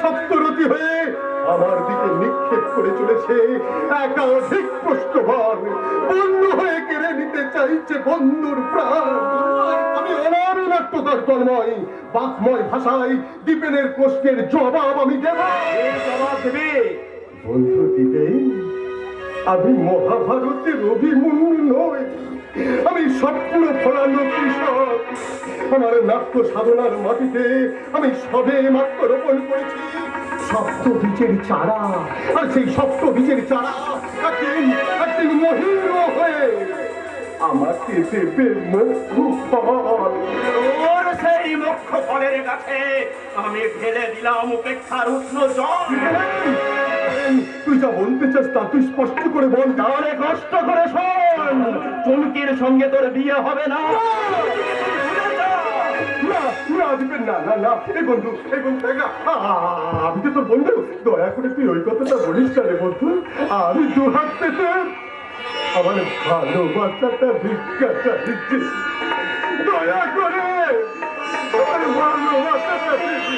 সপ্তরতি হয়ে আমার দিকে নিক্ষেপ করে চলেছে একাধিক প্রশ্নবার। বন্ধু হয়ে কেড়ে নিতে চাইছে বন্ধুর প্রাণ। আমি অনামি নাট্যকার তন্ময়, বাকময় ভাষায় দীপেনের প্রশ্নের জবাব আমি দেব। জবাব দেবে বন্ধু দীপেন, আমি মহাভারতের অভিমন্যু নই, আমি স্বপ্ন ফলানো কৃষক। আমার নাট্য সাধনার মাটিতে আমি সবে মাত্র রোপণ করেছি সপ্ত বীজের চারা। আর সেই সপ্ত বীজের চারা একদিন মহিম হয়ে আমাকে দেবে মুখ্য ফল। ওর সেই মুখ্য ফলের কাছে আমি ঢেলে দিলাম উপেক্ষার উষ্ণ জল। তুই যা বলতে চাস তা তুই স্পষ্ট করে বল। তাহলে কষ্ট করে শোন, চুমকির সঙ্গে তোর বিয়ে হবে না। আমি তো তোর বন্ধু, দয়া করে তুই ওই কথাটা বলিস না রে বন্ধু। আমি দু হাত পেতে আমার ভালোবাসাটা ভিক্ষাটা দিচ্ছি, দয়া করে আমার ভালোবাসাটা দিচ্ছি।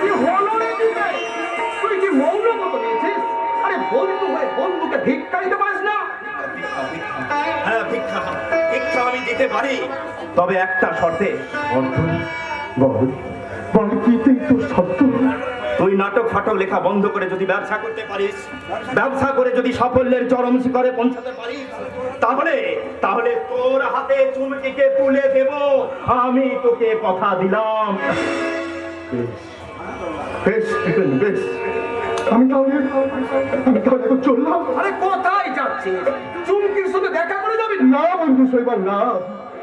কি হলো রে দিবে? তুই কি মৌন মতো নিয়েছিস? আরে বন্ধু হয়ে বন্ধুকে ভিক্ষা দিতে পারিস না? হ্যাঁ, ভিক্ষা ভিক্ষা আমি দিতে পারি, তবে একটা শর্তে। বল কি তোর শব্দ? তুই নাটক ফাটক লেখা বন্ধ করে যদি ব্যবসা করতে পারিস, ব্যবসা করে যদি সাফল্যের চরম শিখরে পৌঁছাতে পারিস, তাহলে তাহলে তোর হাতে চুমকিকে তুলে দেব। আমি তোকে কথা দিলাম। বেশ বেশ, আমি তাহলে চললাম। আরে কোথায় যাচ্ছিস? চুমকির সঙ্গে দেখা করে যাবি? না বন্ধু শৈবাল না,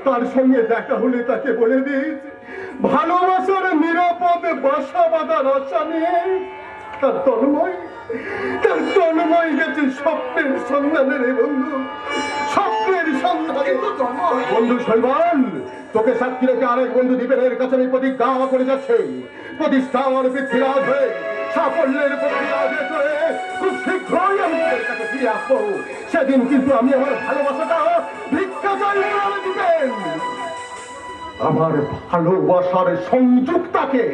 তার সঙ্গে দেখা হলে তাকে বলে দিস ভালোবাসার নিরাপদ বাসা বাঁধার আশা নিয়ে তার তন্ময় গেছে স্বপ্নের সন্ধানে রে বন্ধু, স্বপ্নের সন্ধানে। বন্ধু শৈবাল, তোকে সাক্ষী রেখে আরেক বন্ধু দীপেনের কাছে আমি প্রতিজ্ঞা করে যাচ্ছে, প্রতিষ্ঠার পৃথ্বীরাজ হয়ে সাফল্যের পৃথ্বীরাজ হয়ে খুব শীঘ্রই আমি তোদের কাছে ফিরে আসবো। সেদিন কিন্তু আমি আমার ভালোবাসাটা ভিক্ষা চাইবো না দিবেন। আমার ভালোবাসার সংযুক্তাকে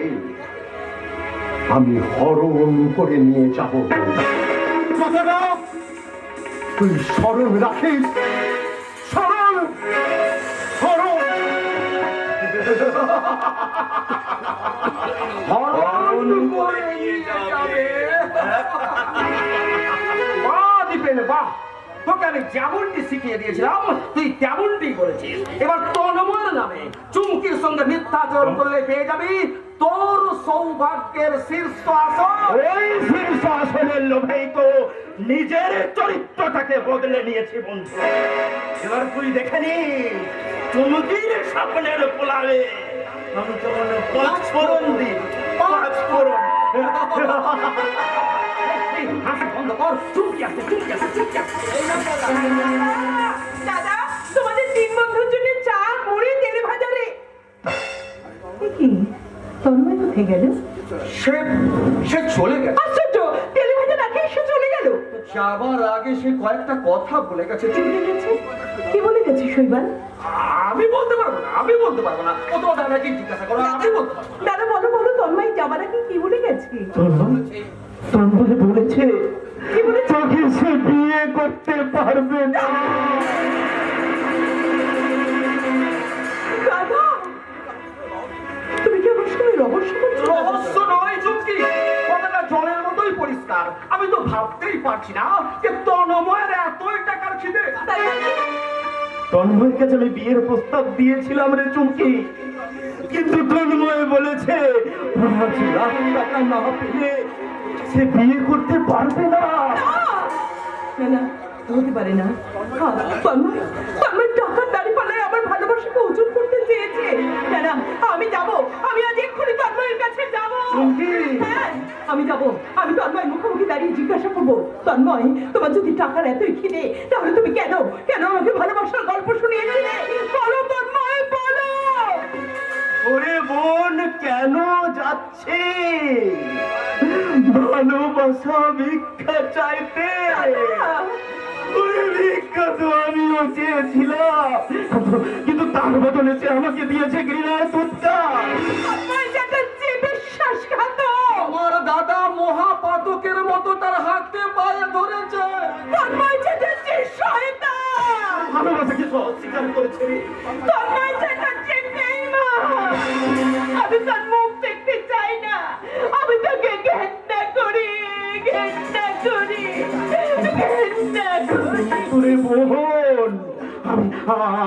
আমি হরণ করে নিয়ে যাব। কথাটা তুই স্মরণ রাখিস, স্মরণ স্মরণ। হরণ করে নিয়ে যাবে। বাহ দীপেন বাহ, তোকে আমি যেমনটি শিখিয়ে দিয়েছিলাম তুই তেমনটি করেছিস। এবার তন্ময়ের নামে চুমকির সঙ্গে মিথ্যাচরণ করলে পেয়ে যাবি তোর সৌভাগ্যের শীর্ষ আসন। ওই শীর্ষ আসনের লোভেই তো নিজের চরিত্রটাকে বদলে নিয়েছি বন্ধু। এবার তুই দেখে নি চুমকির স্বপ্নের পোলাবে আমি তোমার পাঁচ ফোড়ন দিই, পাঁচ ফোড়ন। হাসি বন্ধ কর, চুমকি আসছে, চুমকি আসছে, চুমকি আসছে। দাদা, তোমাদের তিন বন্ধুর জন্য চা, মুড়ি, তেলে ভাজা রে। কি তন্ময় কোথায় গেল? সে চলে গেছে। আশ্চর্য, তেলে ভাজা না খেয়ে সে চলে গেল। যাবার আগে সে কয়েকটা কথা বলে গেছে। চলে গেছে? কি বলে গেছে শৈবাল? আমি বলতে পারবো না, আমি বলতে পারবো না। ও তোমার দাদাকে জিজ্ঞাসা করো, আমি বলতে পারবো না। দাদা বলো বলো, তন্ময় যাবার আগে কি বলে গেছে? তন্ময় বলেছে কি বলেছে? তোকে সে বিয়ে করতে পারবে না। দাদা, তুমি কি আমার সঙ্গে রহস্য করছো? রহস্য নয় চুমকি, কথাটা জলের মতোই পরিষ্কার। আমি তো ভাবতেই পারছি না যে তন্ময়ের এতই টাকার খিদে। তাই নাকি? তন্ময়ের কাছে আমি বিয়ের প্রস্তাব দিয়েছিলাম রে চুমকি, কিন্তু তন্ময় বলেছে 5 লাখ টাকা না পেলে সে বিয়ে করতে পারবে না। না না, হতে পারে না। তন্ময় টাকার দাড়ি পাল্লায় আমার ভালোবাসাকে ওজন করতে চেয়েছে। না না, আমি যাবো, আমি আজ এক্ষুনি তন্ময়ের কাছে যাবো। হ্যাঁ, আমি যাবো। আমি তন্ময়ের মুখোমুখি দাঁড়িয়ে জিজ্ঞাসা করবো, তন্ময় তোমার যদি টাকার এতই খিদে তাহলে তুমি কেন কেন আমাকে ভালোবাসার গল্প শুনিয়েছিলে? বলো তন্ময়, বলো। ওরে বোন, কেন যাচ্ছে ভালোবাসা ভিক্ষা চাইতে? ওরে ভিক্ষা তো আমিও চেয়েছিলাম, কিন্তু তার বদলে সে আমাকে দিয়েছে ঘৃণার তুচ্ছা। তন্ময়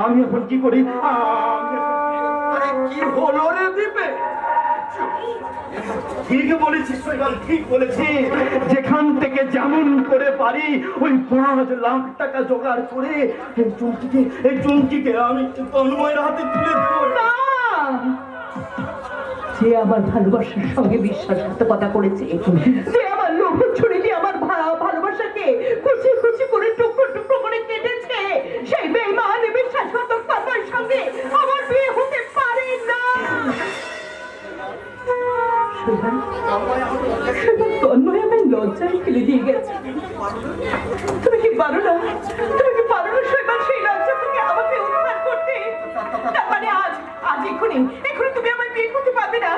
আমি এখন কি করি? আমি আরে কি হলো রে দিবে? ঠিক বলেছিস শৈবাল, ঠিক বলেছিস। যেখান থেকে যেমন করে পারি ওই 5 লাখ টাকা জোগাড় করে এই চুমকিকে আমি তন্ময়ের হাতে তুলে দেবো। না, যে আমার ভালোবাসার সঙ্গে বিশ্বাসঘাতকতা করেছে, যে আমার লোক ছুরি দিয়ে আমার ভালোবাসাকে কুচি কুচি করে টুকরো টুকরো করে কেটেছে, সেই বেঈমান বিশ্বাসঘাতক তন্ময়ের সঙ্গে আমার বিয়ে হতে পারে না। তন্ময় আমার লজ্জায় ফেলে দিয়ে গেছে। তুমি কি পারো না, তুমি কি পারো না শৈবাল সেই লজ্জা থেকে আমাকে উদ্ধার করতে? তার মানে আজ এক্ষুনি তুমি আমায় বিয়ে করতে পারবে না?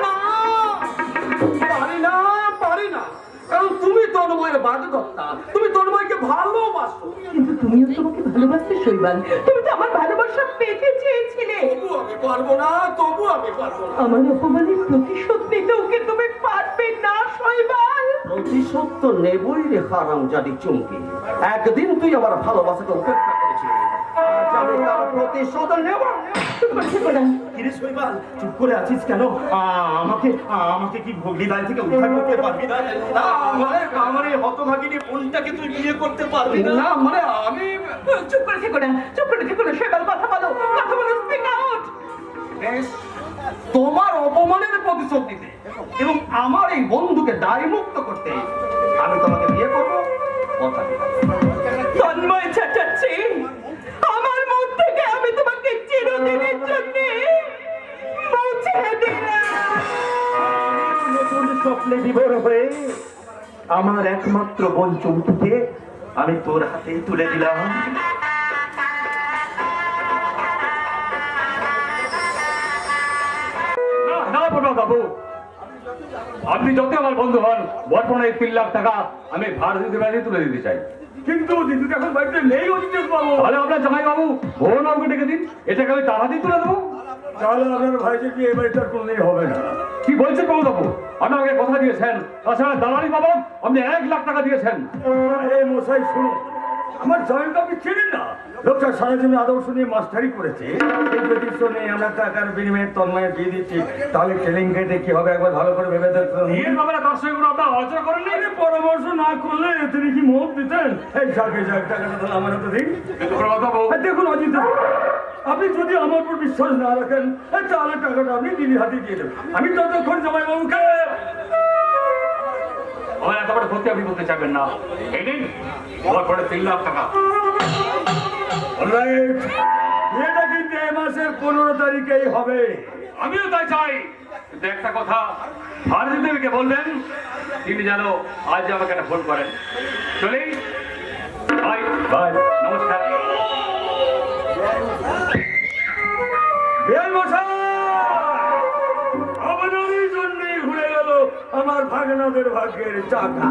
পারি না, কারণ তুমি তন্ময়ের বাগদত্তা, তুমি তন্ময়কে ভালোবাসো। কিন্তু তুমিও তোমাকে ভালোবাসতে শৈবাল, তুমি তো আমার ভালোবাসা পেতে চেয়েছিলে। তবু আমি পারবো না। আমার অপমানের প্রতিশোধ নিতেও কি তুমি পারবে না শৈবাল? প্রতিশোধ তো নেবই রে হারামজাদি চুমকি। একদিন তুই আমার ভালোবাসাকে উপেক্ষা করেছিলি, আজ আমি তার প্রতিশোধ নেব। কিরে শৈবাল, চুপ করে আছিস কেন? আমাকে কি ভগ্নিদায় থেকে উদ্ধার করতে পারবি না? আমার এই হতভাগিনী বোনটাকে তুই বিয়ে করতে পারবি না? না মানে আমি চুপ করে থেকো না শৈবাল, কথা বলো, স্পিক আউট। বেশ, তোমার অপমানের প্রতিশোধ দিতে এবং আমার এই বন্ধুকে দায়মুক্ত করতে আমি তোমাকে বিয়ে করবো। কথা দিলাম। তন্ময় চ্যাটার্জি, আমার মন থেকে আমি তোমাকে চিরদিনের জন্য মুছে দিলাম। নতুন স্বপ্নে বিভোর হয়ে আমার একমাত্র বোন চুমকিকে আমি তোর হাতে তুলে দিলাম। বাবু, আপনি যত আমার বন্ধু হন, বর্তমানে 3 লাখ টাকা আমি ভারতীয় বাড়ি তুলে দিতে চাই। কিন্তু দিদি এখন বাড়িতে নেই অজিতেশ বাবু। তাহলে আপনার জামাই বাবু ভোর বাবুকে ডেকে দিন, এটাকে আমি তার হাতেই তুলে দেবো। তাহলে আপনার ভাইকে কি এবার তার কোনোদিন হবে না? কি বলছেন বাবু? আপনি আমাকে কথা দিয়েছেন, তাছাড়া দালালি বাবদ আপনি 1 লাখ টাকা দিয়েছেন। আরে মশাই শুনুন, আমার জয়েন্ট আপনি চেনেন না? লোকটা সারা জীবন আদর্শ নিয়ে মাস্টারি করেছে। এই যদি শোনে আমরা টাকার বিনিময়ে তন্ময়ে দিয়ে দিচ্ছি, তাহলে ট্রেনিং কেটে কি হবে একবার ভালো করে ভেবে দেখুন। এর ব্যাপারে তার সঙ্গে কোনো আপনার আলোচনা করেননি? আরে পরামর্শ না করলে তিনি কি মত দিতেন? এই যাকে টাকাটা তাহলে আমার হাতে দিন। আর দেখুন অজিত, আপনি যদি আমার উপর বিশ্বাস না রাখেন তাহলে টাকাটা আপনি দিদির হাতে দিয়ে দেবেন। আমি ততক্ষণ জামাইবাবুকে আমার এত বড় ক্ষতি আপনি করতে চাইবেন না। এই নিন, আমার পরে 3 লাখ টাকা। অলরাইট, এটা কিন্তু এই মাসের 15 তারিখেই হবে। আমিও তাই চাই, কিন্তু একটা কথা ভারতী দেবীকে বললেন তিনি যেন আজ আমাকে একটা ফোন করেন। চলি ভাই, ভাই নমস্কার। এই মশাই, আপনারই জন্যই ঘুরে গেল আমার ভাগনাদের ভাগ্যের চাকা।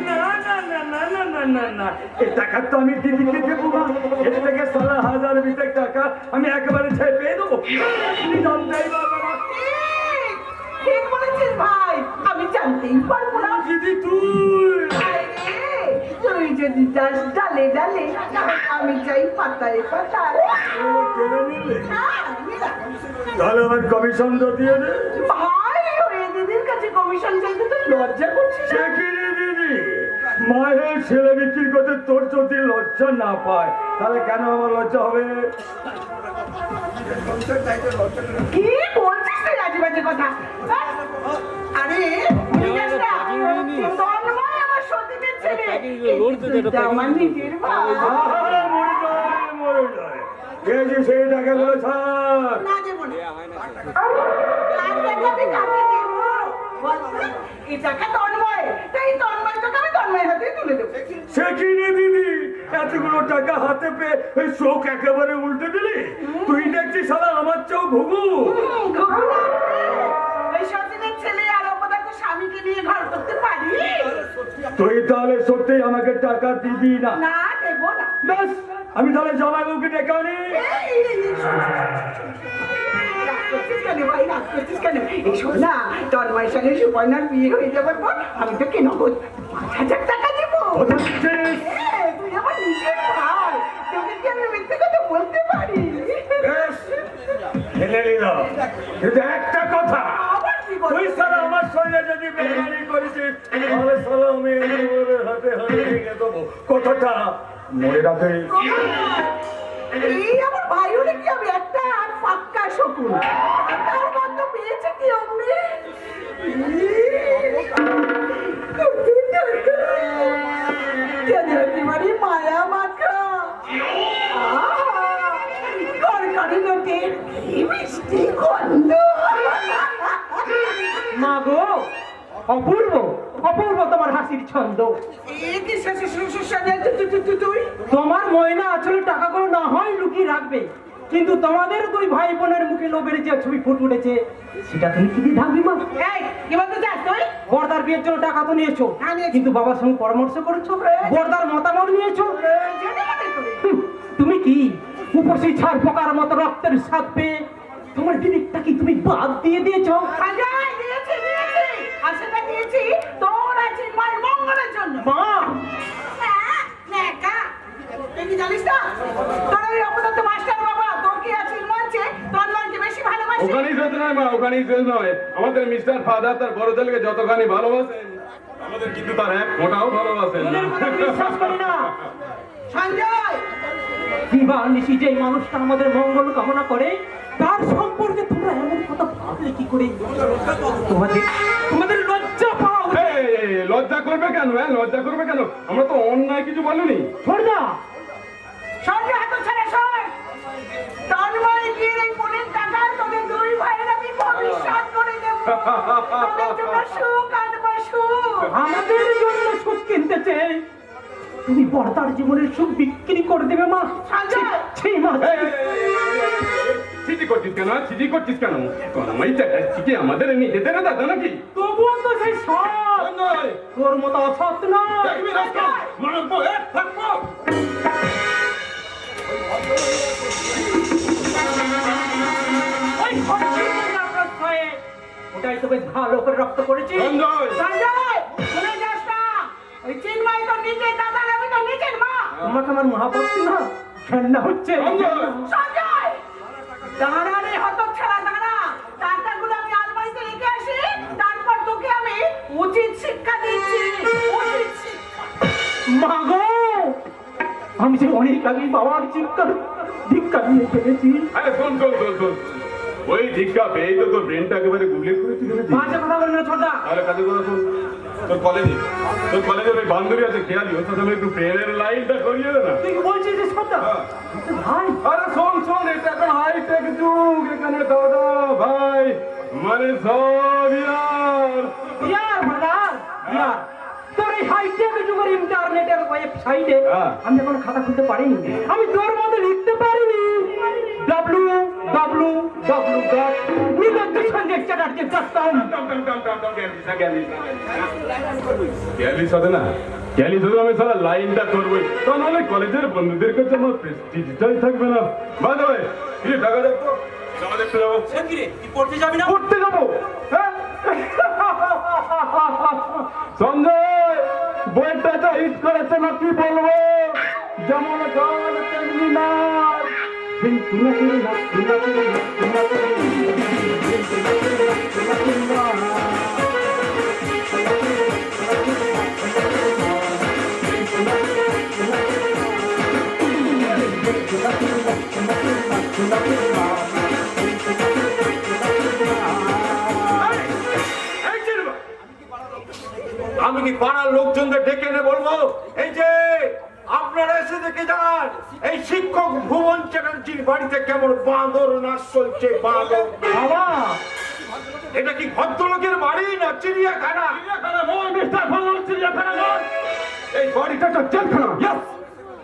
না না না না না না না না, এই টাকা তো আমি দিদিকে দেবো না। এর থেকে 16,000 টাকা আমি একেবারে ছেড়ে পেয়ে দেবো। আপনি জানতেই পারবেন না। ঠিক বলেছিস ভাই, আমি জানতেই পারবো না। দিদি তুই আরে, তুই যদি যাস ডালে ডালে, আমি চাই পাতায় পাতায়। কেড়ে নিলে, হ্যাঁ, নিলাম। তাহলে আমার কমিশন তো দিয়ে দে। ভাই, ওই দিদির কাছে কমিশন চাইতে তো লজ্জা করছিস। সে কি রে দিদি, মায়ের ছেলে বিক্রি করতে তোর যদি লজ্জা না পায় তাহলে কেন আমার লজ্জা হবে? কি বলছিস তুই আজে বাজে কথা? আরে তন্ময় আমার সতীনের ছেলে, কিন্তু তুই তো আমার নিজের ভাই। আহা, মরে যায়। এই যে সেই টাকাগুলো ছাড়। না দেবো না। আর টাকা আমি কাকে দেবো? বল, এই টাকা তন্ময়, তাই তন্ময় তোকে আমি তন্ময়ের হাতেই তুলে দেবো। সে কি রে দিদি, এতগুলো টাকা হাতে পেয়ে ওই শোক একেবারে উল্টে দিলি? তুই দেখছিস সালা আমার চেয়েও ঘুঘু। ঘুঘু না, ওই সতীনের ছেলে আর অপদার্থ স্বামীকে নিয়ে ঘর করতে পারি? তুই তাহলে সত্যি আমাকে টাকা দিবি না? না, দেবো না। ব্যাস, আমি তাহলে জামাইবাবুকে ডেকে আনি। রাগ করছিস কেন ভাই, রাগ করছিস কেন? এই শোন না, তন্ময়ের সঙ্গে সুপর্ণার বিয়ে হয়ে যাবার পর আমি তোকে নগদ 5,000 টাকা দেবো। কোথা দিচ্ছিস? তুই আমার নিজের ভাই, তোকে কি আমি মেনে নিলাম, কিন্তু একটা কথা, আবার কি বল তুই সারা আমার সঙ্গে যদি বেমানি করেছিস তাহলে সারা আমি একেবারে হাতে হাতে রেখে দেবো, কথাটা মনে রাখিস। এই আমার ভাই হলে কি আমি একটা পাক্কা শকুন তার বন্ধ পেয়েছে কি অমনি মায়া মাখা কড়কড়ি লোকের কি মিষ্টি গন্ধ মা গো অপূর্ব অপূর্ব তোমার হাসির ছন্দ তুই তোমার ময়না আসলে টাকাগুলো না হয় লুকিয়ে রাখবে, কিন্তু তোমাদের দুই ভাই বোনের মুখে লোভের যে ছবি ফুটে উঠেছে সেটা তুমি কি দিয়ে ঢাকবি মা? কি বলতে চাস তুই? বর্দার বিয়ের জন্য টাকা তো নিয়েছো, কিন্তু বাবার সঙ্গে পরামর্শ করেছো, বর্দার মতামত নিয়েছো। তুমি কি উপসী ছাড় পোকার মতো রক্তের স্বাদ পেয়ে তোমার দিদিটা কি তুমি বাদ দিয়ে দিয়েছো? মা জানিস না তোর ওই অপদার্থ মাস্টার বাবা তোর কি আছে মঞ্চে তোর মনকে বেশি ভালোবাসে। ওখানেই শেষ নয় মা, ওখানেই শেষ নয়। আমাদের মিস্টার ফাদার তার বড় ছেলেকে যতখানি ভালোবাসেন, আমাদের কিন্তু তার এক ফোঁটাও ভালোবাসেন তোদের কথা না। বিশ্বাস করি না। সঞ্জয় দিবানিশি যে মানুষটা আমাদের মঙ্গল কামনা করে তার সম্পর্কে তোমরা এমন কথা ভাবলে কি করে? তোমাদের তোমাদের লজ্জা পাও। এই, লজ্জা করবে কেন? লজ্জা করবে কেন? আমরা তো অন্যায় কিছু বলিনি। ছোড় না সঞ্জয় হাত ছেড়ে সর। তন্ময় গিয়ে এই বোনের টাকা তোদের দুই ভাইয়ের আমি ভবিষ্যৎ করে দেব। তোদের জন্য সুখ আনবো সুখ। আমাদের জন্য সুখ কিনতেছে তুমি বর্তার জীবনের সুখ বিক্রি করে দেবে মা? সেই মা চিঠি করছিস কেন? চিঠি করছিস কেন? কলমাই চিঠি আমাদের নিজেদের দাদা নাকি? তবুও তো সেই সৎ তোর মতো অসৎ নয়। দেখবি রাস্তা মারবো, থাকবো। ওই খরচের আশ্রয়ে ওটাই তো বেশ ভালো করে রক্ত করেছি। সঞ্জয়! সঞ্জয় শুনে যাস না, ওই চিন্ময় তো নিজের দাদা, আমি তো নিজের মা। তোমাকে আমার মহাভক্তি না ঘেন্না হচ্ছে। সঞ্জয় দাঁড়া রে হতচ্ছাড়া দাঁড়া, টাকাগুলো আমি আলমারিতে রেখে আসি, তারপর তোকে আমি উচিত শিক্ষা দিচ্ছি। উচিত শিক্ষা মা গো, আমি যে অনেক আগে বাবার ধিক্কা নিয়ে ফেলেছি। আরে শোন, ওই ধিক্কা পেয়ে তো তোর ব্রেনটা একেবারে গুগলে করে ফেলেছি। মাঝে কথা বলবি না ছোটদা। তাহলে কাজে কথা শোন, তোর কলেজের ওই বান্ধবী আছে খেয়ালি, ওর সাথে আমি একটু প্রেমের লাইনটা করিয়ে দে না। তুই কি বলছিস যে ছোটদা? ভাই আরে শোন, এটা এখন হাইটেক যুগ, এখানে দাদা ভাই মানে সব ইয়ার ব্রাদার ইয়ার, তোর এই হাইটেক যুগের ইন্টারনেটের ওয়েবসাইটে আমি এখন খাতা খুলতে পারিনি, আমি তোর মধ্যে লিখতে পারিনি www.নিরঞ্জনসঞ্জয়চ্যাটার্জি.com। গ্যালি সাথে না, গ্যালি শুধু আমি সারা লাইনটা করবোই, তা নাহলে কলেজের বন্ধুদের কাছে আমার প্রেস্টিজটাই থাকবে না। বাদ হয় কি টাকা দেখতো আমাদের যাবো, পড়তে যাবো। হ্যাঁ? সঞ্জয় বইটা যা হিট করেছে না কি বলবো, যেমন গান তেমনি নাচ। আমি কি পাড়ার লোকজনদের ডেকে এনে বলবো, এই যে আপনারা এসে দেখে যান এই শিক্ষক ভুবন চ্যাটার্জির বাড়িতে কেমন বাঁদর নাচ চলছে। বাঁদর বাবা, এটা কি ভদ্রলোকের বাড়ি না চিড়িয়াখানা? এই বাড়িটা একটা জেলখানা।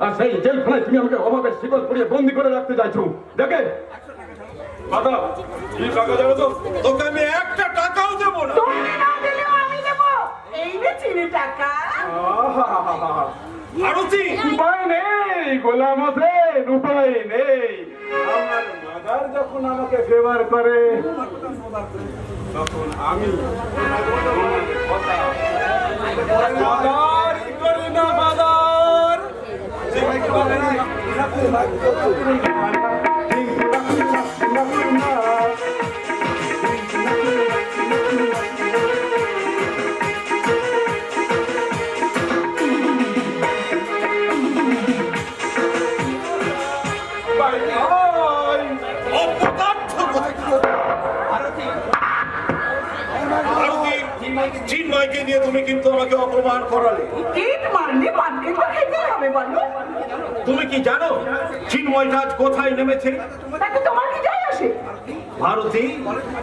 আর সেই জেলখানায় তুমি আমাকে অভাবের শিকল পরিয়ে বন্দি করে রাখতে চাইছো। দেখে মাতা কি টাকা দেবো তো? তোকে আমি একটা টাকাও দেবো না। তুমি না দিলেও আমি দেবো। এই নে চিনি টাকা। আরতি উপায় নেই গোলাম হোসেন, উপায় নেই। আমার মাদার যখন আমাকে ফেভার করে তখন আমি বাদারই করি না, বাদার। ভারতী, চিন্ময়কে দিয়ে তুমি কিন্তু আমাকে অপমান করালে। ইট মারলে পাটকে তো খেতেই হবে বলো। তুমি কি জানো চিন্ময়টা আজ কোথায় নেমেছে? তাকে তোমার কি যায় আসে? ভারতী,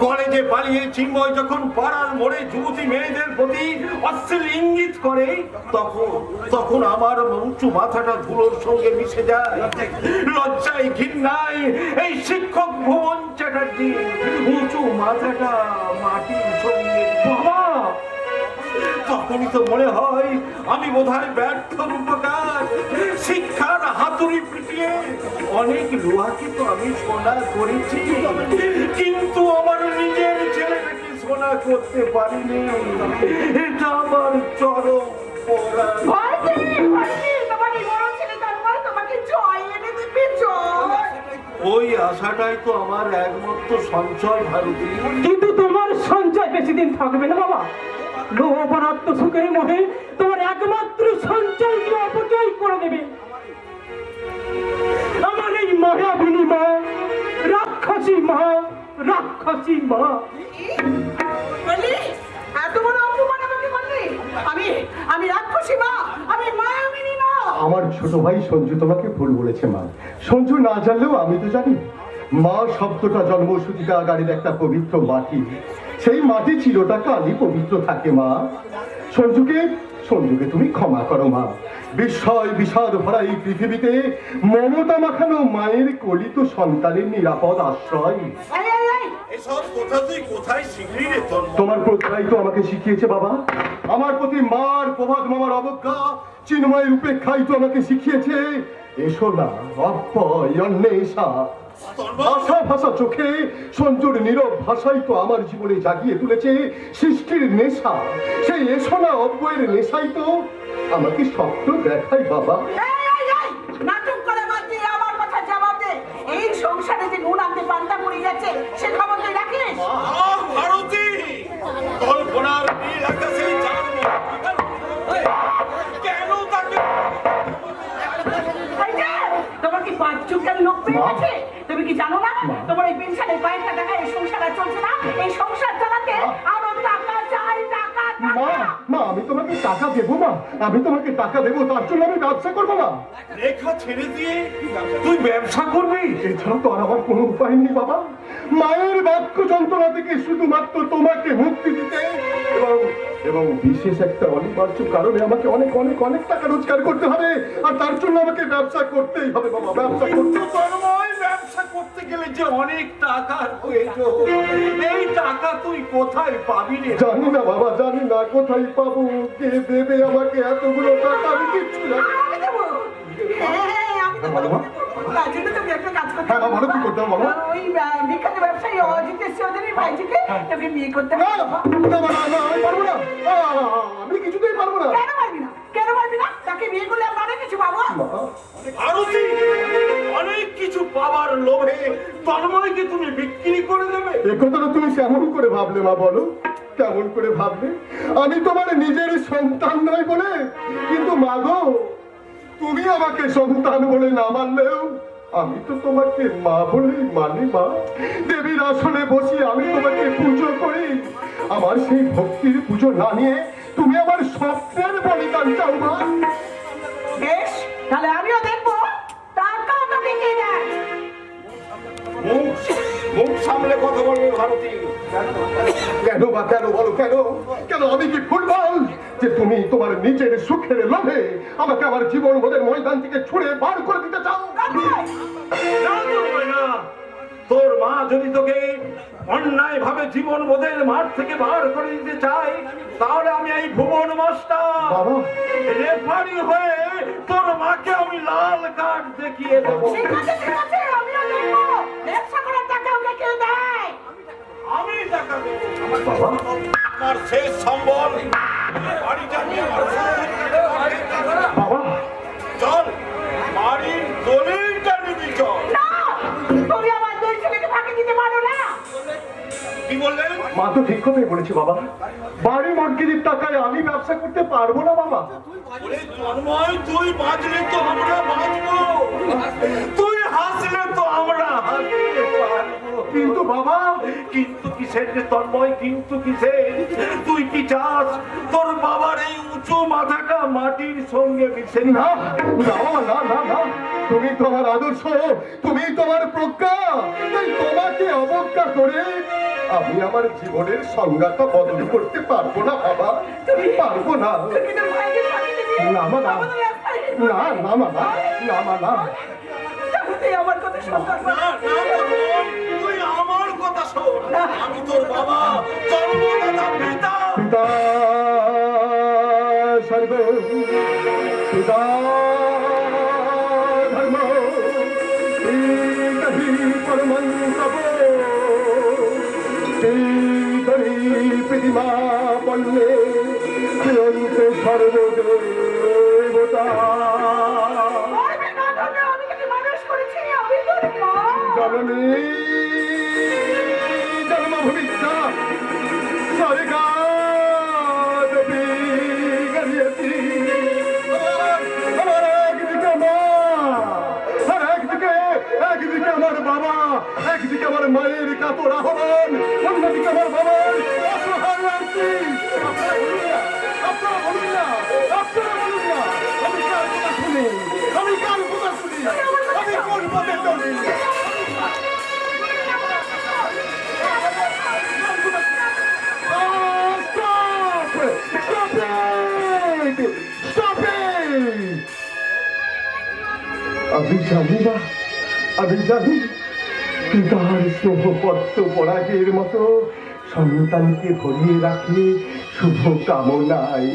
কলেজে পালিয়ে চিন্ময় যখন পাড়ার মোড়ে যুবতী মেয়েদের প্রতি অশ্লীল ইঙ্গিত করে, তখন আমার উঁচু মাথাটা ধুলোর সঙ্গে মিশে যায়। লজ্জায় ঘৃণায় এই শিক্ষক ভুবন চ্যাটার্জি উঁচু মাথাটা মাটির সঙ্গে। বাবা, তখনই তো মনে হয় আমি বোধহয় ব্যর্থ রূপকার। শিক্ষার হাতুড়ি পিটিয়ে অনেক লোহাকে তো আমি সোনা করেছি, কিন্তু আমার নিজের ছেলেটাকে সোনা করতে পারিনি। এটা আমার চরম অপরাধ। তোমাকে বড় ছেলে তারপর তোমাকে জয় এনে দিবে জয়। ওই আশাটাই তো আমার একমাত্র সঞ্চয় ভারতী। কিন্তু তোমার সঞ্চয় বেশি দিন থাকবে না বাবা। লোভ আর আত্মসুখের মোহে তোমার একমাত্র সঞ্চয়কে অপচয় করে দেবে। আমার এই মায়াবিনী মা, রাক্ষসী মা, রাক্ষসী মা। বলি এত বড় অপমান আমাকে করলি? আমি রাক্ষসী মা, আমি মায়াবিনী মা। আমার ছোট ভাই সঞ্জু তোমাকে ভুল বলেছে মা। সঞ্জু না জানলেও আমি তো জানি। মা শব্দটা জন্মসূতিকাগারের একটা পবিত্র মাটি। সেই মাটি চিরটা কালই পবিত্র থাকে মা। সঞ্জুকে তুমি ক্ষমা করো মা। বিস্ময় বিষাদ ভরা এই পৃথিবীতে মমতা মাখানো মায়ের কলিত সন্তানের নিরাপদ আশ্রয়। এসব কথা তুই কোথায় শিখলি রে? তোমার প্রথাই তো আমাকে শিখিয়েছে বাবা। আমার প্রতি মার প্রভাত মামার অবজ্ঞা, চিন্ময়ের উপেক্ষাই তো আমাকে শিখিয়েছে। এসো না অব্যয় অন্বেষা। ভাষা ভাষা চোখে সঞ্জুর নীরব ভাষাই তো আমার জীবনে জাগিয়ে তুলেছে সৃষ্টির নেশা। সেই এসো না অব্যয়ের নেশাই তো আমাকে স্বপ্ন দেখায় বাবা। নাটক করে বাদ দিয়ে আমার কথা জবাব দে। এই সংসারে যে নুন আনতে পান্তা পড়ে গেছে সে খবর তুই রাখিস? ভারতী, কল্পনার নীল আকাশে চাঁদ কেন তাকে? তোমার কি পাঁচ চুপটার লোক পেয়ে গেছে? তুমি কি জানো না তোমার এই পেনশনের কয়েকটা টাকা এই সংসার আর চলছে না? এই সংসার চালাতে আরো টাকা চাই, টাকা মা আমি তোমাকে টাকা দেবো মা। আমি তোমাকে টাকা দেবো, তার জন্য আমি ব্যবসা করবো মা। লেখা ছেড়ে দিয়ে তুই ব্যবসা করবি? এছাড়া তো আর আমার কোনো উপায় নেই বাবা। মায়ের বাক্য যন্ত্রণা থেকে শুধুমাত্র তোমাকে মুক্তি দিতে এবং বিশেষ একটা অনিবার্য কারণে আমাকে অনেক অনেক অনেক টাকা রোজগার করতে হবে। আর তার জন্য আমাকে ব্যবসা করতেই হবে বাবা, ব্যবসা করতে হবে। ব্যবসা করতে গেলে যে অনেক টাকার প্রয়োজন, এই টাকা তুই কোথায় পাবি রে? জানি না বাবা, জানি না কোথায় পাবো। কে দেবে আমাকে এতগুলো টাকা? আমি কিচ্ছু জানি না। আমি দেবো। হ্যাঁ, আমি দেবো। বলো মা। তার জন্য তুমি একটা কাজ করতে হ্যাঁ মা, বলো কি করতে হবে বলো। ওই বিখ্যাত ব্যবসায়ী অজিতের চৌধুরীর ভাইজিকে তোকে বিয়ে করতে না, হবে। না, না, না, আমি পারবো না। আমি কিছুতেই পারবো না। কেন পারবি না? কেন পারবি না? তাকে বিয়ে করলে আমরা অনেক কিছু পাবো। ভারতী, অনেক কিছু পাওয়ার লোভে তন্ময়কে তুমি বিক্রি করে দেবে? এ কথাটা তুমি কেমন করে ভাবলে মা, বলো কেমন করে ভাবলে? আমি তোমার নিজের সন্তান নয় বলে, কিন্তু মা গো, তুমি আমাকে সন্তান বলে না মানলেও আমি তো তোমাকে মা বলেই মানি মা। দেবীর আসনে বসে আমি তোমাকে পুজো করি। আমার সেই ভক্তির পুজো না নিয়ে তুমি আমার স্বপ্নের বলিদান চাও মা। বেশ, তাহলে আমিও দেখবো টাকা তোকে কে দেয়। মুখ সামলে কথা বলবে ভারতী। কেন বা কেন বলো, কেন কেন আমি কি ফুটবল যে তুমি তোমার নিজের সুখের লোভে আমাকে আমার জীবন বোধের ময়দান থেকে ছুড়ে বার করে দিতে চাও? না, তোর মা যদি তোকে অন্যায় ভাবে জীবন বোধের মাঠ থেকে বার করে দিতে চাই, তাহলে আমি এই ভুবন মাস্টার বাবা, রেফারি হয়ে তোর মাকে আমি লাল কার্ড দেখিয়ে দেবো। ঠিক আছে, ঠিক আছে, আমিও দেখবো ব্যবসা করার টাকা ওকে কে দেয়। আমি টাকা দেবো। বাবা, আমার শেষ সম্বল বাড়িটা নিয়ে আমার বাবা, চল বাড়ির দলিলটা নিবি চল। না, তুমি আমার দুই ছেলেকে ফাঁকি দিতে পারো না। কি বললেন? মা তো ঠিক কথাই বলেছে বাবা। বাড়ি মর্গির টাকায় আমি ব্যবসা করতে পারবো না বাবা। ওরে তন্ময়, তুই বাঁচলে তো আমরা বাঁচবো, তুই হাসলে তো আমরা হাসতে পারবো। কিন্তু বাবা, কিন্তু কিসের রে তন্ময়, কিন্তু কিসের? তুই কি চাস তোর বাবার এই উঁচু মাথাটা মাটির সঙ্গে মিশে না না না না না, তুমি তোমার আদর্শ, তুমি তোমার প্রজ্ঞা, তাই তোমাকে অবজ্ঞা করে আমি আমার জীবনের সংজ্ঞাটা বদল করতে পারবো না বাবা, পারবো না। তুমি তোর ভাইকে ফাঁকি দিবি? না মা না, আমাদের রাস্তায় না না মা না, না মা না। তুই আমার কথা শুনতে না, না, তন্ময়, তুই আমার কথা শোন। আমি তোর বাবা, জন্মদাতা পিতা। পিতা সর্ব, পিতা ধর্ম, কহি পরমন্তব, প্রতিমা পণ্যে চিরন্তে সর্বদেবতা। আমি তোকে মানুষ করেছি, আমি তোর মা। জননী জন্মভূমিষ্যা স্বর্গাদপি গরিয়সি। আমার একদিকে মা, আর একদিকে আমার বাবা, একদিকে আমার মায়ের কাতর আহ্বান, অন্যদিকে আমার বাবার অসহায় আরতি। আপনারা বলুন না, আপনারা বলুন না, আপনারা বলুন না, আমি কার কথা শুনি, আমি কার কথা শুনি, আমি কোন পথে চলি? আমি জানি না, আমি জানি পিতার স্নেহপত্র পরাগের মতো সন্তানকে ভরিয়ে রাখে শুভ কামনায়।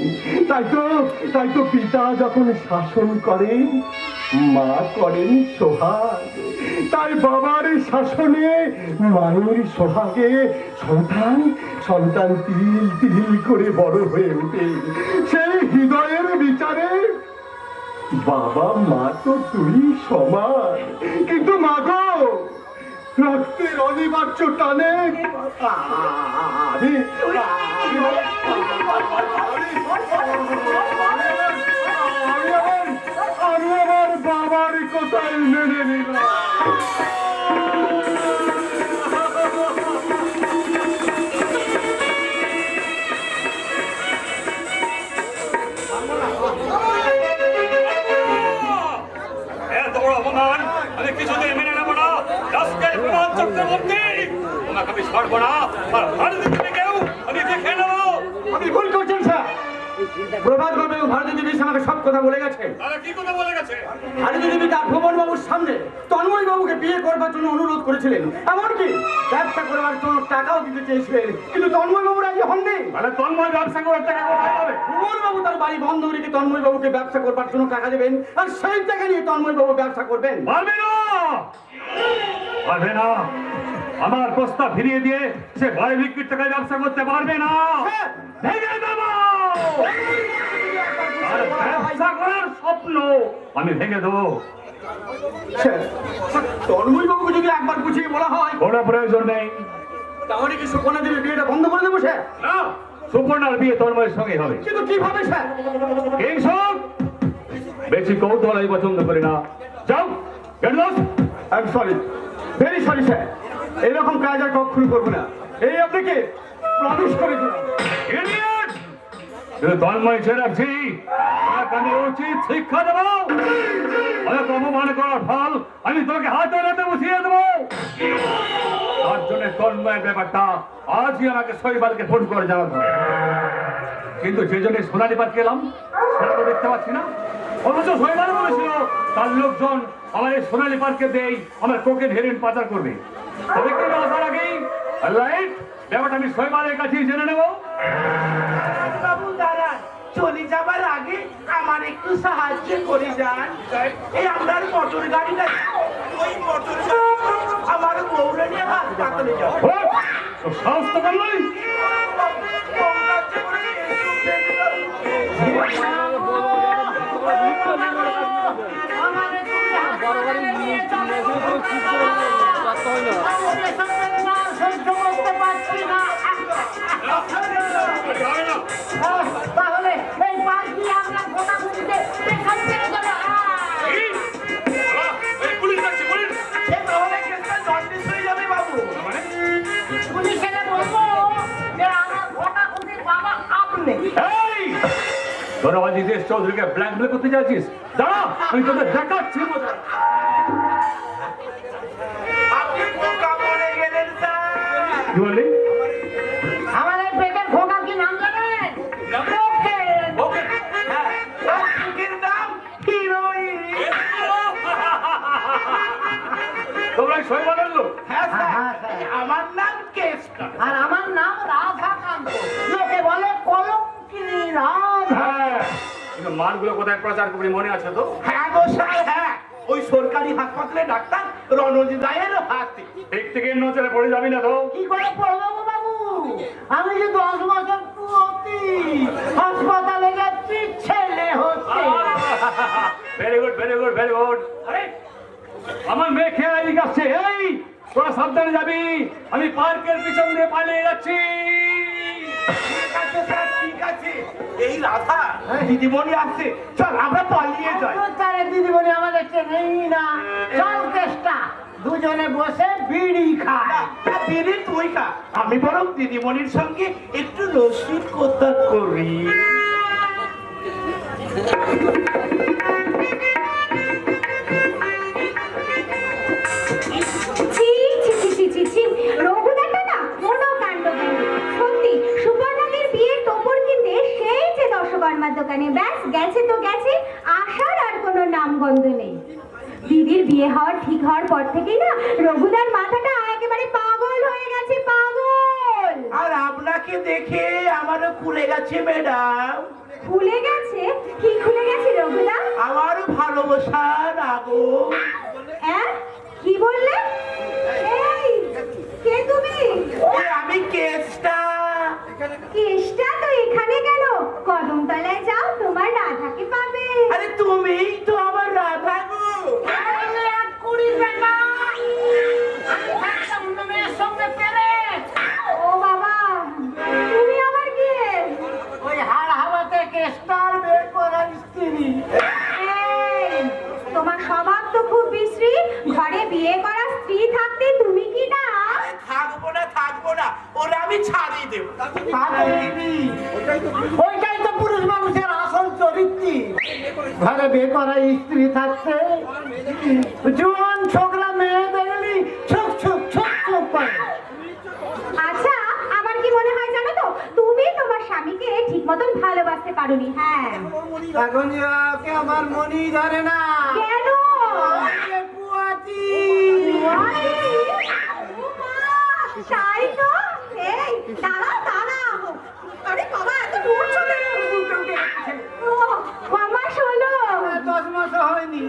তাই তো পিতা যখন শাসন করেন, মা করেন সোহাগ। তাই বাবার শাসনে, মায়ের সোহাগে সন্তান তিল তিল করে বড় হয়ে ওঠে। সেই হৃদয়ের বিচারে বাবা মা তো দুই সমান, কিন্তু মা গো, রক্তের অনিবার্য টানে আমি আমার বাবার কথাই মেনে নিলাম। এত বড় অপমান আমি কিছুতেই মেনে নেব না। রাস্কেল প্রধান চক্রবর্তী, তোমাকে আমি ছাড়বো না। আর ভারত দেবী কেউ আমি দেখে নেব। আপনি ভুল করছেন স্যার। প্রভাত বাবু এবং ভারতী দেবী আমাকে সব কথা বলে গেছে। তারা কি কথা বলে গেছে? ভারতী দেবী তার ভুবন বাবুর সামনে তন্ময় বাবুকে বিয়ে করবার জন্য অনুরোধ করেছিলেন, এমনকি ব্যবসা করবার জন্য টাকাও দিতে চেয়েছিলেন, কিন্তু তন্ময় বাবু রাজি হননি। তাহলে তন্ময় ব্যবসা করার টাকা কোথায় পাবে? ভুবন বাবু তার বাড়ি বন্ধ রেখে তন্ময় বাবুকে ব্যবসা করবার জন্য টাকা দেবেন, আর সেই টাকা নিয়ে তন্ময় বাবু ব্যবসা করবেন। পারবে না, পারবে না। আমার প্রস্তাব ফিরিয়ে দিয়ে সে ভয় বিক্রির টাকায় ব্যবসা করতে পারবে না। ভেঙে দেব। আর ব্যবসা করার স্বপ্ন আমি ভেঙে দেবো। তন্ময় বাবুকে যদি একবার বুঝিয়ে বলা হয়, কোনো প্রয়োজন নেই। তাহলে কি সুকন্যা দেবী বিয়েটা বন্ধ করে দেবো স্যার? না, সুপর্ণার বিয়ে তন্ময়ের সঙ্গে হবে। কিন্তু কিভাবে স্যার? কিংসব বেশি কৌতূহল আমি পছন্দ করি না। যাও, get lost. I am sorry, very sorry sir, এরকম কাজ আর কখনো করবো না। এই আপনাকে প্রমিস করে দিলাম। ইডিয়েট! যদি তন্ময় চ্যাটার্জি, তোমাকে আমি উচিত শিক্ষা দেবো। আমাকে অপমান করার ফল আমি তোকে হাতে হাতে বসিয়ে দেবো। তার জন্য তন্ময়ের ব্যাপারটা আজই আমাকে শৈবালকে ফোন করে জানাতে হবে। কিন্তু যে জন্য সোনালী পার্কে এলাম সেটা তো দেখতে পাচ্ছি না। অথচ শৈবাল বলেছিল তার লোকজন আমার এই সোনালী পার্কে দেই আমার কোকেন হেরোইন পাচার করবে। তবে কি আসার আগেই রাইট ব্যাপারটা আমি শৈবালের কাছেই জেনে নেবো। বাবু দাঁড়ান, চলে যাবার আগে আমার একটু সাহায্য করে যান। এই আপনার মোটর গাড়িটা, ওই মোটর আমার বউরে নিয়ে হাসপাতালে যাও। সাহস তো করলেই তাহলে এই পাশ দিয়ে আমরা গোটা গুলিতে এখান থেকে যাবো। পুলিশ ডাকছে, পুলিশ। তাহলে কেসটা জন্ডিস হয়ে যাবে বাবু। মানে তোরা অজিতেশ চৌধুরীকে ব্ল্যাকমেল করতে চাইছিস? দাঁড়া, আমি তোদের দেখাচ্ছি মজা। আপনি বোকা বলে গেলেন স্যার। কি বললি? আমাদের পেটের খোকা কি নাম জানেন? ওকে, হ্যাঁ, আর সুখের নাম হিরোইন। তোমরা সই বলেন লোক? হ্যাঁ স্যার, হ্যাঁ, স্যার। আমার নাম কেষ্ট। আর আমার নাম রাধাকান্ত, লোকে বলে কলঙ্কিনী রাধা। হ্যাঁ, কিন্তু মালগুলো কোথায় প্রচার করবি মনে আছে তো? হ্যাঁ গো স্যার, হ্যাঁ, ওই সরকারি হাসপাতালে ডাক্তার রণজিৎ রায়ের হাতে। ঠিক থেকে নজরে পড়ে যাবি না তো? কি করে পড়বো গো বাবু? আমি যে 10 বছর পুরোতি হাসপাতালে যাচ্ছি ছেলে হচ্ছে। Very good, very good, very good. আরে আমার মেয়ে খেয়াল দিকে আসছে। এই তোরা সাবধানে যাবি, আমি পার্কের পিছন দিয়ে পালিয়ে যাচ্ছি। ঠিক আছে স্যার, ঠিক আছে। এই রাধা দিদিমণি আসছে, চল আমরা পালিয়ে যাই। তারে দিদিমণি আমাদের চেনেই না। চল কেষ্টা, দুজনে বসে বিড়ি খায়। বিড়ি তুই খা, আমি বরং দিদিমণির সঙ্গে একটু রসিকতা করি। ছি, ছি, ছি, ছি, ছি, ছি। রঘুদাটা না কোনো কাণ্ড করেনি। সত্যি, সুপর্ণাদের বিয়ের তোপর কিনতে সেই যে দশকর্মার দোকানে, ব্যাস গেছে তো গেছে, আসার আর কোনো নামগন্ধ নেই। দিদির বিয়ে হওয়ার ঠিক হওয়ার পর থেকেই না রঘুদার মাথাটা একেবারে পাগল হয়ে গেছে, পাগল। আর আপনাকে দেখে আমারও খুলে গেছে ম্যাডাম, খুলে গেছে? কি খুলে গেছে রঘুদা? আমার ভালোবাসার আগুন। হ্যাঁ, কি বললে? এই, কে তুমি? আমি কেসটা। কেষ্টা তো এখানে কেন? কদমতলায় যাও, তোমার রাধাকে পাবে। আরে তুমিই তো আমার রাধা গো। তাহলে এক কুড়ি টাকা। আমি থাকতাম অন্য মেয়ের সঙ্গে পেরে। ও বাবা, তুমি আবার কে? ওই হাড় হাওয়াতে কেষ্টার বের করার স্ত্রী। এই, তোমার স্বভাব তো খুব বিশ্রী। ঘরে বিয়ে করা স্ত্রী থাকতে তুমি কি না? থাকবো না, ওরা আমি ছাড়িয়ে দেবো। ওইটাই তো পুরুষ মানুষের আসল চরিত্র। ঘরে বিয়ে করা স্ত্রী থাকতে জোয়ান ছোকরা মেয়ে দেখলি ছুক ছুক ছুক ছুক করে। আচ্ছা, আমার কি মনে হয় জানো তো, তুমি তোমার স্বামীকে ঠিক মতন ভালোবাসতে পারোনি। হ্যাঁ। এখন ওকে আমার মনই ধরে না। কেন? ওরে পুয়াতি। তাই তো। এই, দাঁড়াও, দাঁড়াও। আরে বাবা, এত দূর চলে এলো। ও, মামা শোনো। 10 মাস হয়নি।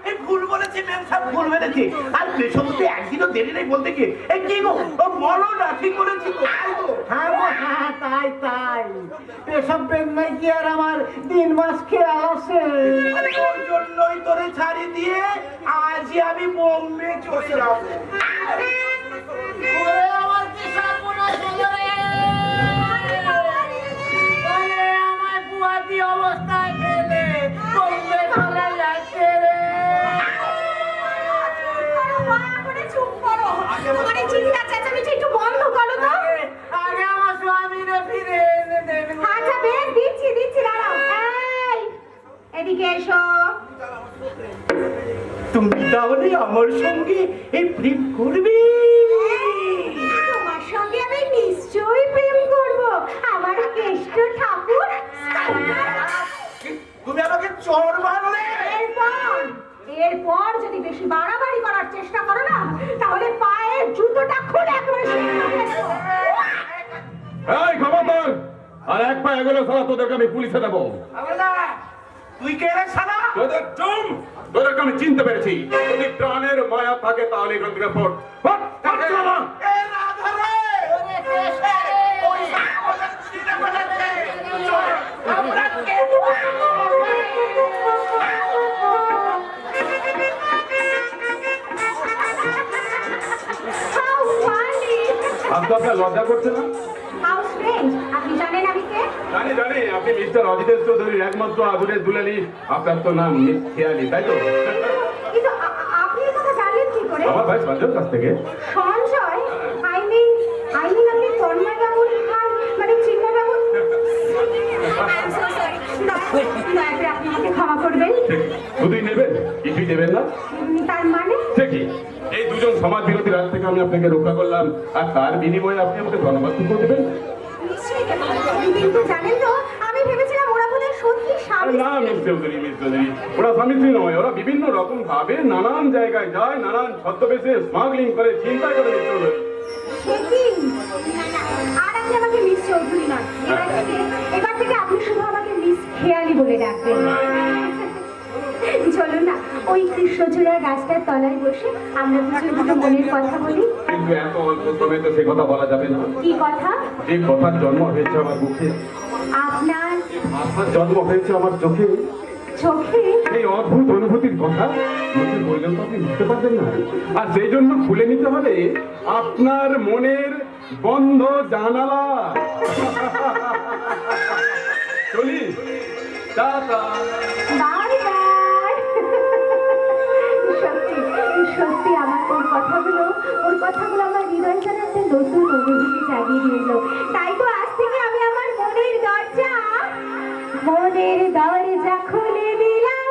এই ভুল বলেছে ম্যাম সাহেব, ভুল বলেছে। আর পেশমতে একদিনও দেরি নেই বলতে কি। এই কি গো, ও মরো না, ঠিক করেছি তো, তাই তো। হ্যাঁ গো, হ্যাঁ, তাই তাই। এসব বেদনাই কি আর আমার 3 মাস খেয়াল আছে? আরে ওর জন্যই তোরে ছাড়ি দিয়ে আজই আমি বোম্বে চলে যাবো। ওরে আমার কি সর্বনাশ হলো রে! ওরে আমার পুয়াতি অবস্থায় ফেলে বোম্বে চলে যাচ্ছে রে! মায়া করে চুপ করো। তোমার এই চিৎকার চেঁচামেচি একটু বন্ধ করো তো। আগে আমার স্বামীরে ফিরে এনে দেন গো। আচ্ছা বেশ, দিচ্ছি দিচ্ছি, দাঁড়াও। এই, এদিকে এসো। তুমি তাহলে আমার সঙ্গে এই প্রেম করবে? তোমার সঙ্গে আমি নিশ্চয়ই প্রেম করব। আমার কেষ্ট ঠাকুর। তুমি আমাকে চড় মারলে। এরপর যদি বেশি বাড়াবাড়ি করার চেষ্টা করো না, তাহলে পায়ের জুতোটা খুলে একেবারে শেষ করে দেবো। এই খবরদার, আর এক পা এগোলে সারা তোদেরকে আমি পুলিশে দেবো। তুই কে রে শালা? তোদের চুম, তোদেরকে আমি চিনতে পেরেছি। যদি প্রাণের মায়া থাকে তাহলে এখান থেকে ফোট। এ রাধা রে! ওরে কেশা রে! ওই আমাদের চিনে ফেলেছে। চল, আমরা কে? How funny! আমি তো আপনার লজ্জা করছে না? How strange! আপনি জানেন আমি কে? জানি জানি, আপনি মিস্টার অজিতেশ চৌধুরীর একমাত্র আদরের দুলালি। আপনার তো নাম মিস খেয়ালি, তাই তো? কিন্তু আপনি এই কথা জানলেন কি করে? আমার ভাই সঞ্জয়ের কাছ থেকে। সঞ্জয়? I mean আপনি তন্ময় বাবুর ভাই, মানে চিন্ময় বাবু? I'm so sorry. সমাজ বিরোধী রাজ থেকে আমি আপনাকে রক্ষা করলাম, আর তার বিনিময়ে আপনি আমাকে ধন্যবাদ টুকু দেবেন? নিশ্চয়ই দেব। কিন্তু জানেন তো, আমি ভেবেছিলাম ওরা বোধহয় সত্যি স্বামী না মিস চৌধুরী, ওরা স্বামী স্ত্রী নয়, ওরা বিভিন্ন রকম ভাবে নানান জায়গায় যায়, নানান ছদ্মবেশে স্মাগলিং করে, চিন্তা করে মিস চৌধুরী। সে কি? না, না, আর আপনি আমাকে মিস চৌধুরী নন। এবার থেকে আপনি শুধু আমাকে মিস খেয়ালি বলে ডাকবেন। চলো না, ওই কৃষ্ণচূড়ার গাছটার তলায় বসে আমরা দুটো মনের কথা বলি। কিন্তু এত অল্প সময়ে তো সে কথা বলা যাবে না। কি কথা? যে কথার জন্ম হয়েছে আমার মুখে, আপনার আপনার জন্ম হয়েছে আমার চোখে, চোখে? এই অদ্ভুত অনুভূতির কথা মুখে বললেও তো আপনি বুঝতে পারবেন না। আর সেই জন্য খুলে নিতে হবে আপনার মনের বন্ধ জানালা। চলি, টাটা। Bye bye. সত্যি সত্যি আমার ওর কথাগুলো আমার হৃদয় যেন একটা নতুন অনুভূতি জাগিয়ে দিল। তাই তো আজ থেকে আমি আমার মনের দরজা খুলে দিলাম।